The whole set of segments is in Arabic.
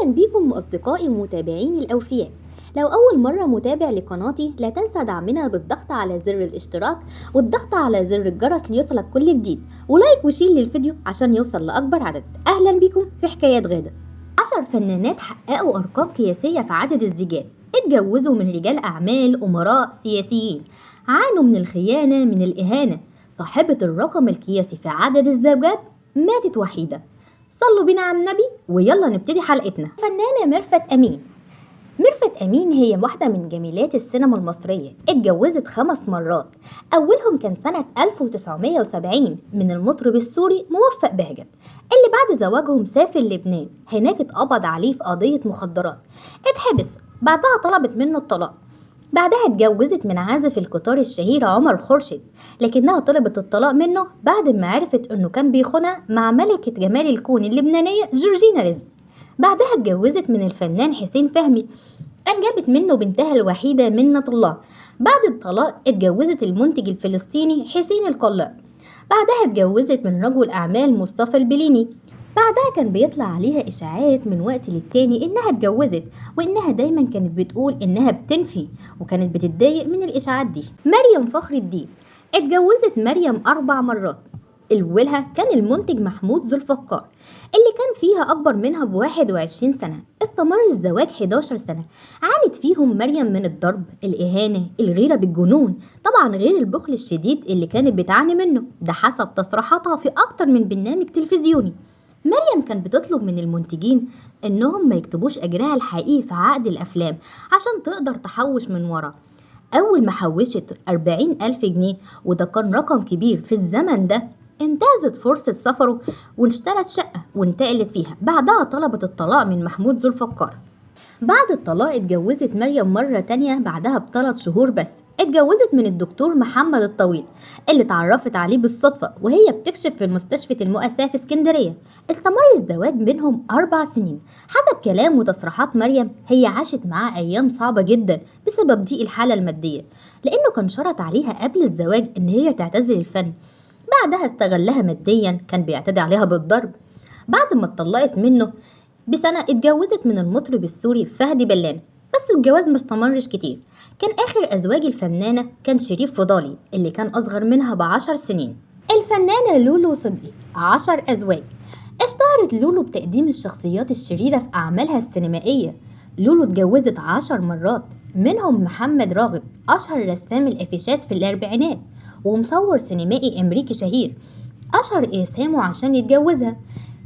أهلا بيكم أصدقائي ومتابعيني الأوفياء. لو أول مرة متابع لقناتي لا تنسى دعمنا بالضغط على زر الاشتراك والضغط على زر الجرس ليوصلك كل جديد، ولايك وشير للفيديو عشان يوصل لأكبر عدد. أهلا بيكم في حكايات غادة. 10 فنانات حققوا أرقام قياسية في عدد الزيجات، اتجوزوا من رجال أعمال، أمراء، سياسيين، عانوا من الخيانة، من الإهانة. صاحبة الرقم القياسي في عدد الزوجات ماتت وحيدة. صلوا بينا على النبي ويلا نبتدي حلقتنا. فنانة ميرفت أمين. ميرفت أمين هي واحدة من جميلات السينما المصرية، اتجوزت 5 مرات. أولهم كان سنة 1970 من المطرب السوري موفق بهجت، اللي بعد زواجهم سافر لبنان، هناك اتقبض عليه في قضية مخدرات، اتحبس، بعدها طلبت منه الطلاق. بعدها اتجوزت من عازف القطار الشهير عمر خورشيد، لكنها طلبت الطلاق منه بعد ما عرفت انه كان بيخونها مع ملكة جمال الكون اللبنانية جورجينا رزق. بعدها اتجوزت من الفنان حسين فهمي، أنجبت منه بنتها الوحيدة منة الله. بعد الطلاق اتجوزت المنتج الفلسطيني حسين القلاق. بعدها اتجوزت من رجل أعمال مصطفى البليني. بعدها كان بيطلع عليها إشاعات من وقت للتاني إنها اتجوزت، وإنها دايما كانت بتقول إنها بتنفي، وكانت بتتضايق من الإشاعات دي. مريم فخر الدين. اتجوزت مريم 4 مرات. أولها كان المنتج محمود ذو الفقار، اللي كان فيها أكبر منها ب21 سنة. استمر الزواج 11 سنة، عانت فيهم مريم من الضرب، الإهانة، الغيرة بالجنون، طبعا غير البخل الشديد اللي كانت بتعاني منه، ده حسب تصريحاتها في أكتر من برنامج تلفزيوني. مريم كانت بتطلب من المنتجين إنهم ما يكتبوش أجرها الحقيقي في عقد الأفلام عشان تقدر تحوش من ورا. أول ما حوشت 40,000 جنيه، وده كان رقم كبير في الزمن ده، انتهزت فرصة سفره واشترت شقة وانتقلت فيها. بعدها طلبت الطلاق من محمود ذو الفقار. بعد الطلاق اتجوزت مريم مرة تانية بعدها ب3 شهور بس. اتجوزت من الدكتور محمد الطويل، اللي اتعرفت عليه بالصدفة وهي بتكشف في مستشفى المؤسسة في اسكندرية. استمر الزواج بينهم 4 سنين. حسب كلام وتصريحات مريم، هي عاشت معاه أيام صعبة جدا بسبب ضيق الحالة المادية، لأنه كان شرط عليها قبل الزواج إن هي تعتزل الفن. بعدها استغلها ماديا، كان بيعتدي عليها بالضرب. بعد ما اتطلقت منه بسنة اتجوزت من المطرب السوري فهدي بلان، بس الجواز ما استمرش كتير. كان آخر أزواج الفنانة كان شريف فضالي، اللي كان أصغر منها ب10 سنين. الفنانة لولو صدقي 10 أزواج. اشتهرت لولو بتقديم الشخصيات الشريرة في أعمالها السينمائية. لولو اتجوزت 10 مرات، منهم محمد راغب، أشهر رسام الأفيشات في الأربعينات ومصور سينمائي أمريكي شهير، أشهر إسهامه عشان يتجوزها.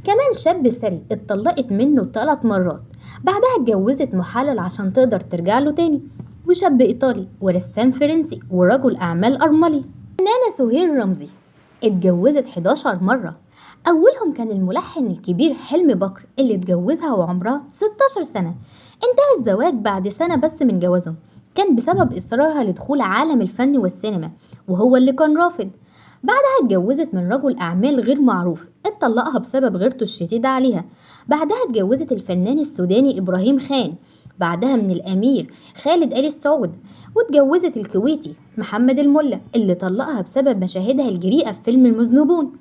كمان شاب ثري اتطلقت منه 3 مرات، بعدها اتجوزت محلل عشان تقدر ترجع له تاني، وشاب إيطالي ورسام فرنسي ورجل أعمال أرملي. فنانة سهير رمزي اتجوزت 11 مرة. أولهم كان الملحن الكبير حلمي بكر، اللي اتجوزها وعمرها 16 سنة. انتهى الزواج بعد سنة بس من جوازهم، كان بسبب إصرارها لدخول عالم الفن والسينما، وهو اللي كان رافض. بعدها اتجوزت من رجل أعمال غير معروف، اتطلقها بسبب غيرته الشديدة عليها. بعدها اتجوزت الفنان السوداني إبراهيم خان، بعدها من الأمير خالد آل السعود. واتجوزت الكويتي محمد الملا، اللي طلقها بسبب مشاهدها الجريئة في فيلم المذنبون.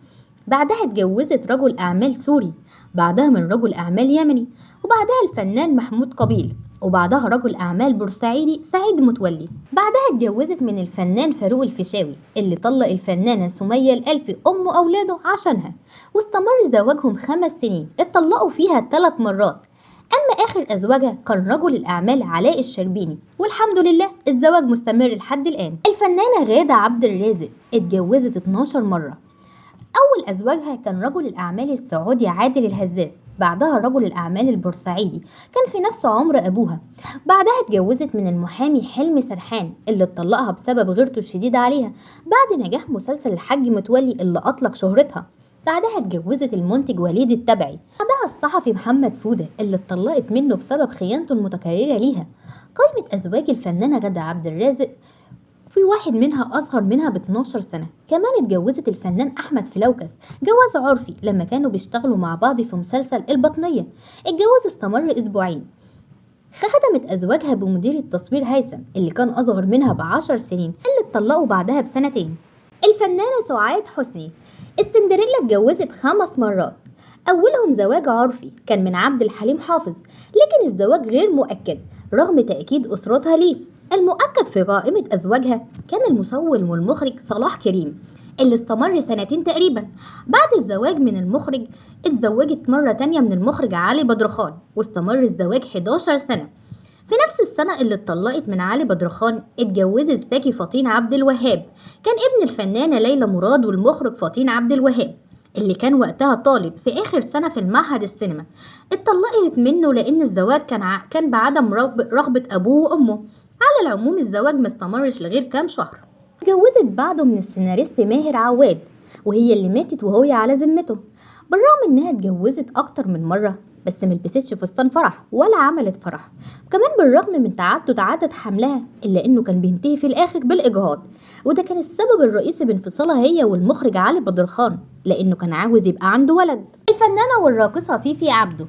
بعدها اتجوزت رجل أعمال سوري، بعدها من رجل أعمال يمني، وبعدها الفنان محمود قبيل، وبعدها رجل أعمال بورسعيدي سعيد متولي. بعدها اتجوزت من الفنان فاروق الفيشاوي، اللي طلق الفنانة سمية الألفي أم أولاده عشانها، واستمر زواجهم 5 سنين، اتطلقوا فيها 3 مرات. أما آخر أزواجها كان رجل الأعمال علاء الشربيني، والحمد لله الزواج مستمر لحد الآن. الفنانة غادة عبد الرازق اتجوزت 12 مرة. أول أزواجها كان رجل الأعمال السعودي عادل الهزاز، بعدها رجل الأعمال البورسعيدي كان في نفس عمر أبوها. بعدها اتجوزت من المحامي حلمي سرحان، اللي اتطلقها بسبب غيرته الشديدة عليها بعد نجاح مسلسل الحاج متولي اللي أطلق شهرتها. بعدها اتجوزت المنتج وليد التبعي. بعدها الصحفي محمد فودة، اللي اتطلقت منه بسبب خيانته المتكررة ليها. قائمة أزواج الفنانة غادة عبد الرازق في واحد منها أصغر منها ب12 سنة. كمان اتجوزت الفنان أحمد فلوكس جواز عرفي لما كانوا بيشتغلوا مع بعض في مسلسل البطنية. الجواز استمر 2 أسبوع. خدمت أزواجها بمدير التصوير هيثم، اللي كان أصغر منها ب10 سنين، اللي اتطلقوا بعدها ب2 سنين. الفنانة سعاد حسني السندريلا اتجوزت 5 مرات. أولهم زواج عرفي كان من عبد الحليم حافظ، لكن الزواج غير مؤكد رغم تأكيد أسرتها ليه. المؤكد في قائمة أزواجها كان المصور والمخرج صلاح كريم اللي استمر سنتين تقريبا. بعد الزواج من المخرج اتزوجت مرة تانية من المخرج علي بدرخان، واستمر الزواج 11 سنة. في نفس السنة اللي اتطلقت من علي بدرخان اتجوزت زكي فطين عبد الوهاب، كان ابن الفنانة ليلى مراد والمخرج فطين عبد الوهاب اللي كان وقتها طالب في آخر سنة في المعهد السينما. اتطلقت منه لأن الزواج كان بعدم رغبة أبوه وأمه. على العموم الزواج ما استمرش لغير كام شهر. اتجوزت بعده من السيناريست ماهر عواد، وهي اللي ماتت وهي على ذمته. بالرغم انها اتجوزت اكتر من مرة بس ملبستش فستان فرح ولا عملت فرح. وكمان بالرغم من تعدد عدد حملها الا انه كان بينتهي في الاخر بالاجهاض، وده كان السبب الرئيسي بانفصالها هي والمخرج علي بدرخان، لانه كان عاوز يبقى عنده ولد. الفنانة والراقصة فيفي عبده.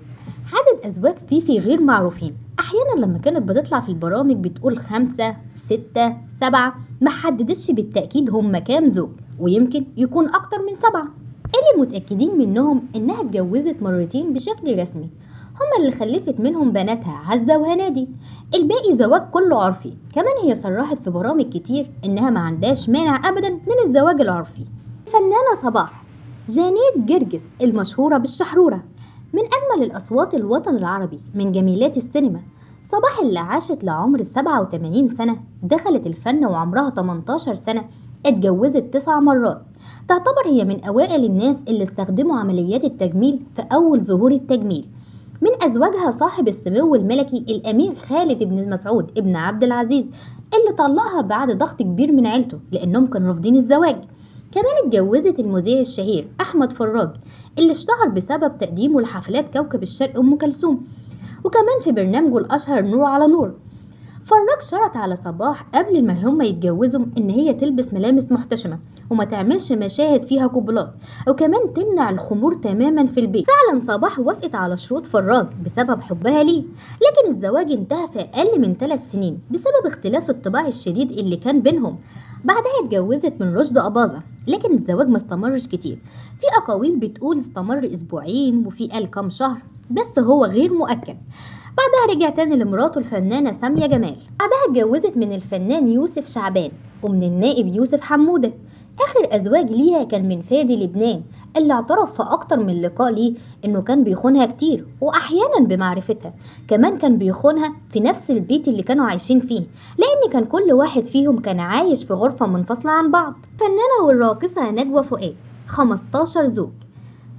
عدد ازواج فيفي غير معروفين، احيانا لما كانت بتطلع في البرامج بتقول 5 6 7، ما حددتش بالتأكيد هم كام زوج، ويمكن يكون اكتر من 7. اللي متأكدين منهم انها اتجوزت مرتين بشكل رسمي، هما اللي خلفت منهم بناتها عزة وهنادي. الباقي زواج كله عرفي. كمان هي صرحت في برامج كتير انها ما عندهاش مانع ابدا من الزواج العرفي. الفنانة صباح جانيت جرجس المشهورة بالشحرورة، من أجمل الأصوات الوطن العربي، من جميلات السينما. صباح اللي عاشت لعمر 87 سنة، دخلت الفن وعمرها 18 سنة، اتجوزت 9 مرات. تعتبر هي من أوائل الناس اللي استخدموا عمليات التجميل في أول ظهور التجميل. من أزواجها صاحب السمو الملكي الأمير خالد بن مسعود ابن عبد العزيز، اللي طلقها بعد ضغط كبير من عيلته لأنهم كانوا رافضين الزواج. كمان اتجوزت المذيع الشهير أحمد فراج اللي اشتهر بسبب تقديمه لحفلات كوكب الشرق أم كلثوم، وكمان في برنامجه الأشهر نور على نور. فراج شرط على صباح قبل ما هما يتجوزوا إن هي تلبس ملابس محتشمة وما تعملش مشاهد فيها قبلات، وكمان تمنع الخمور تماما في البيت. فعلا صباح وافقت على شروط فراج بسبب حبها ليه، لكن الزواج انتهى في أقل من 3 سنين بسبب اختلاف الطباع الشديد اللي كان بينهم. بعدها اتجوزت من رشدي أباظة، لكن الزواج ما استمرش كتير. في أقاويل بتقول استمر أسبوعين، وفي قال كام شهر، بس هو غير مؤكد. بعدها رجع تاني لمراته الفنانة سامية جمال. بعدها اتجوزت من الفنان يوسف شعبان ومن النائب يوسف حمودة. آخر أزواج ليها كان من فادي لبنان، اللي اعترف في أكتر من لقاء ليه إنه كان بيخونها كتير وأحيانا بمعرفتها. كمان كان بيخونها في نفس البيت اللي كانوا عايشين فيه، لأن كان كل واحد فيهم كان عايش في غرفة منفصلة عن بعض. الفنانة والراقصة نجوى فؤاد 15 زوج.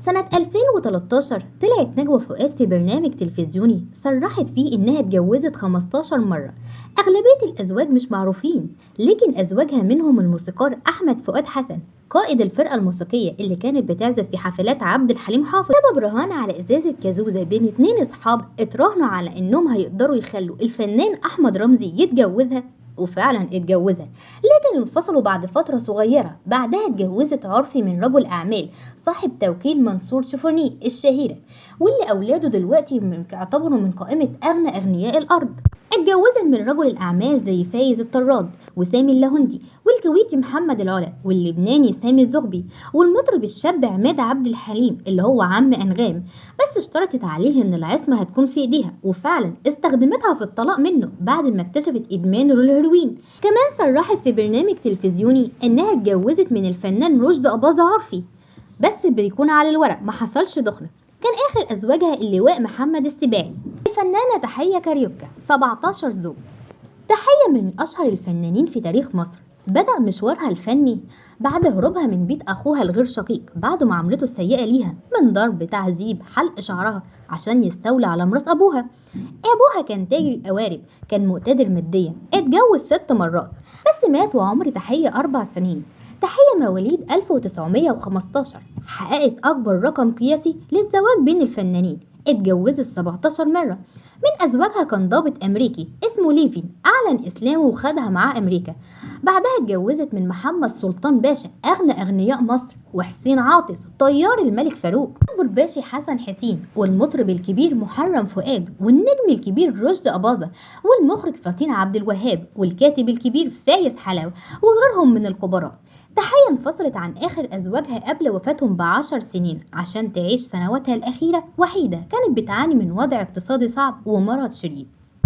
سنة 2013 طلعت نجوى فؤاد في برنامج تلفزيوني صرحت فيه إنها اتجوزت 15 مرة. أغلبية الأزواج مش معروفين، لكن أزواجها منهم الموسيقار أحمد فؤاد حسن قائد الفرقة الموسيقية اللي كانت بتعزف في حفلات عبد الحليم حافظ. سبب رهان على إزازة كازوزة بين 2 أصحاب اتراهنوا على إنهم هيقدروا يخلوا الفنان أحمد رمزي يتجوزها، وفعلا اتجوزها، لكن انفصلوا بعد فترة صغيرة. بعدها اتجوزت عرفي من رجل أعمال صاحب توكيل منصور شوفوني الشهيرة، واللي أولاده دلوقتي يعتبروا من قائمة أغنى أغنياء الأرض. اتجوزت من رجل الأعمال زي فايز الطراد وسامي اللاهندي، والكويتي محمد العلا، واللبناني سامي الزغبي، والمطرب الشاب عماد عبد الحليم اللي هو عم أنغام، بس اشترطت عليه إن العصمة هتكون في إيديها، وفعلا استخدمتها في الطلاق منه بعد ما اكتشفت إدمانه للهيروين. كمان صرحت في برنامج تلفزيوني إنها اتجوزت من الفنان رشدي أباظة عرفي، بس بيكون على الورق ما حصلش دخلة. كان آخر أزواجها اللواء محمد السباعي. الفنانة تحية كاريوكا 17 زوج. تحية من أشهر الفنانين في تاريخ مصر، بدأ مشوارها الفني بعد هروبها من بيت أخوها الغير شقيق بعد معاملته السيئة ليها من ضرب، تعذيب، حلق شعرها عشان يستولى على ميراث أبوها. أبوها كان تاجر قوارب، كان مقتدر ماديا، اتجوز 6 مرات بس مات وعمر تحية 4 سنين. تحية مواليد 1915، حققت أكبر رقم قياسي للزواج بين الفنانين، اتجوزت 17 مرة. من أزواجها كان ضابط أمريكي اسمه ليفي، أعلن إسلامه وخدها معاه أمريكا. بعدها اتجوزت من محمد سلطان باشا أغنى أغنياء مصر، وحسين عاطف طيار الملك فاروق، الباشا حسن حسين، والمطرب الكبير محرم فؤاد، والنجم الكبير رشدي أباظة، والمخرج فطين عبد الوهاب، والكاتب الكبير فايز حلاوة، وغيرهم من الكبراء. تحية انفصلت عن آخر أزواجها قبل وفاتهم ب10 سنين عشان تعيش سنواتها الأخيرة وحيدة، كانت بتعاني من وضع اقتصادي صعب ومرض شديد.